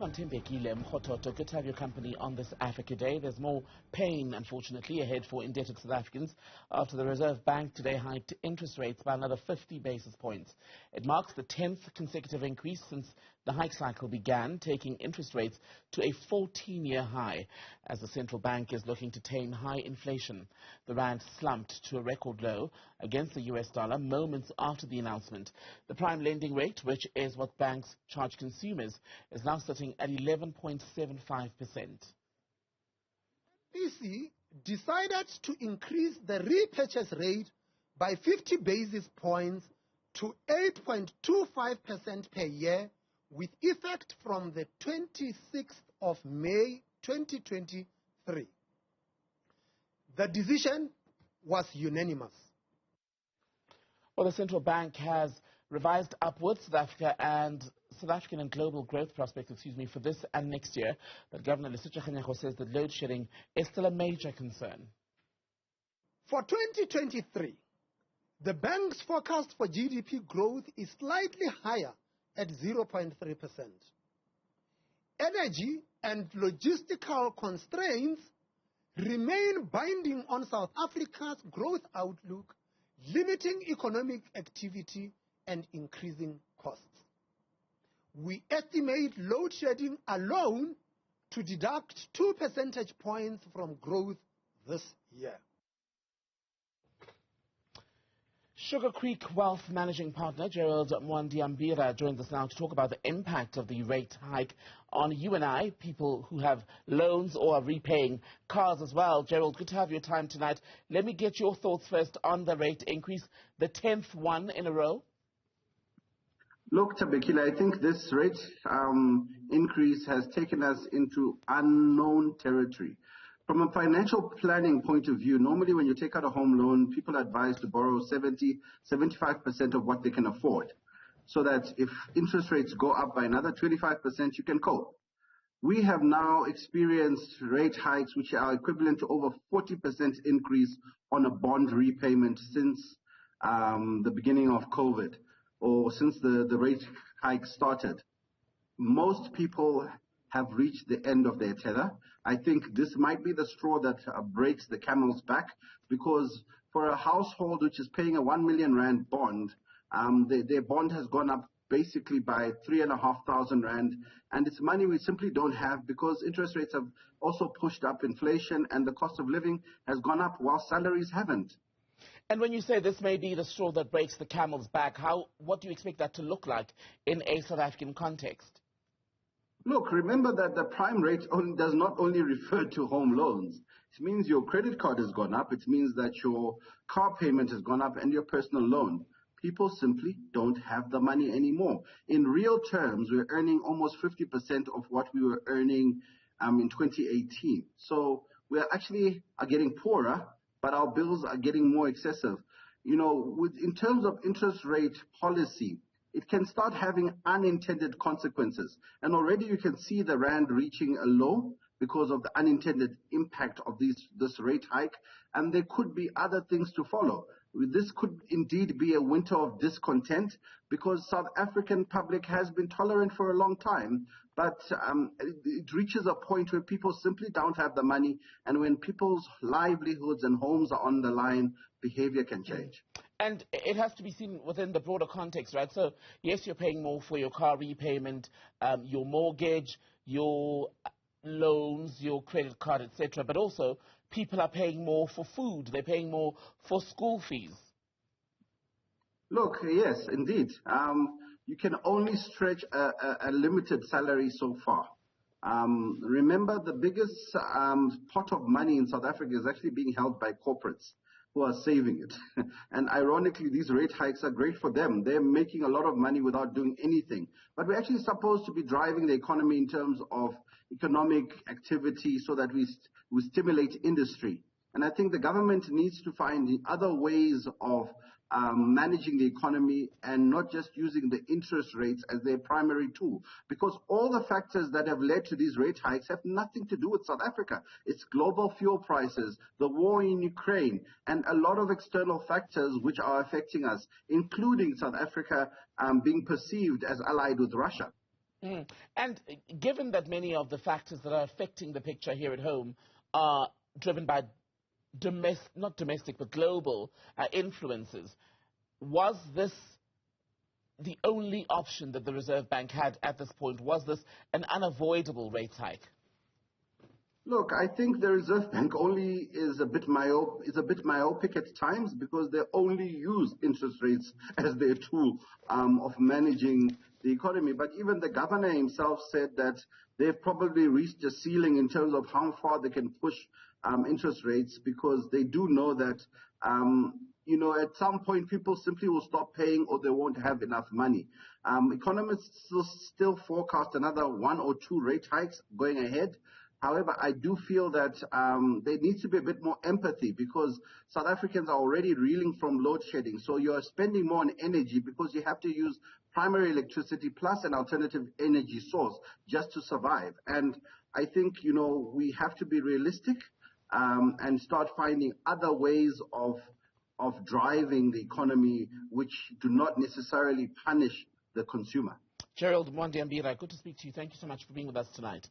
Mwandiambira, Mkhototo, good to have your company on this Africa Day. There's more pain, unfortunately, ahead for indebted South Africans after the Reserve Bank today hiked interest rates by another 50 basis points. It marks the 10th consecutive increase since the hike cycle began, taking interest rates to a 14-year high as the central bank is looking to tame high inflation. The rand slumped to a record low against the US dollar moments after the announcement. The prime lending rate, which is what banks charge consumers, is now sitting at 11.75%. BC decided to increase the repurchase rate by 50 basis points to 8.25% per year with effect from the 26th of May 2023. The decision was unanimous. Well, the central bank has revised upwards South African and global growth prospects, for this and next year. But Governor Lesotho Kganyago says that load shedding is still a major concern. For 2023, the bank's forecast for GDP growth is slightly higher at 0.3%. Energy and logistical constraints remain binding on South Africa's growth outlook, limiting economic activity and increasing costs. We estimate load shedding alone to deduct 2 percentage points from growth this year. Sugar Creek Wealth Managing Partner Gerald Mwandiambira joins us now to talk about the impact of the rate hike on you and I, people who have loans or are repaying cars as well. Gerald, good to have your time tonight. Let me get your thoughts first on the rate increase, the 10th one in a row. Look, Tabekile, I think this rate increase has taken us into unknown territory. From a financial planning point of view, normally when you take out a home loan, people are advised to borrow 75% of what they can afford, so that if interest rates go up by another 25%, you can cope. We have now experienced rate hikes which are equivalent to over 40% increase on a bond repayment since the beginning of COVID, or since the rate hike started. Most people have reached the end of their tether. I think this might be the straw that breaks the camel's back, because for a household which is paying a 1 million rand bond, their bond has gone up basically by 3,500 rand, and it's money we simply don't have because interest rates have also pushed up inflation and the cost of living has gone up while salaries haven't. And when you say this may be the straw that breaks the camel's back, what do you expect that to look like in a South African context? Look, remember that the prime rate does not only refer to home loans. It means your credit card has gone up. It means that your car payment has gone up and your personal loan. People simply don't have the money anymore. In real terms, we're earning almost 50% of what we were earning in 2018. So we actually are getting poorer, but our bills are getting more excessive. You know, in terms of interest rate policy, it can start having unintended consequences. And already you can see the rand reaching a low because of the unintended impact of this rate hike. And there could be other things to follow. This could indeed be a winter of discontent because South African public has been tolerant for a long time. But it reaches a point where people simply don't have the money. And when people's livelihoods and homes are on the line, behavior can change. And it has to be seen within the broader context, right? So, yes, you're paying more for your car repayment, your mortgage, your loans, your credit card, etc. But also, people are paying more for food. They're paying more for school fees. Look, yes, indeed. You can only stretch a limited salary so far. Remember, the biggest pot of money in South Africa is actually being held by corporates who are saving it. And ironically, these rate hikes are great for them. They're making a lot of money without doing anything. But we're actually supposed to be driving the economy in terms of economic activity so that we stimulate industry. And I think the government needs to find other ways of managing the economy and not just using the interest rates as their primary tool. Because all the factors that have led to these rate hikes have nothing to do with South Africa. It's global fuel prices, the war in Ukraine, and a lot of external factors which are affecting us, including South Africa being perceived as allied with Russia. And given that many of the factors that are affecting the picture here at home are driven by not domestic but global influences, was this the only option that the Reserve Bank had at this point? Was this an unavoidable rate hike? Look, I think the Reserve Bank only is a bit myopic at times because they only use interest rates as their tool of managing the economy. But even the governor himself said that they've probably reached a ceiling in terms of how far they can push interest rates, because they do know that at some point people simply will stop paying or they won't have enough money. Economists still forecast another 1 or 2 rate hikes going ahead. However, I do feel that there needs to be a bit more empathy, because South Africans are already reeling from load shedding. So you're spending more on energy because you have to use primary electricity plus an alternative energy source just to survive. And I think, we have to be realistic and start finding other ways of driving the economy which do not necessarily punish the consumer. Gerald Mwandiambira, good to speak to you. Thank you so much for being with us tonight.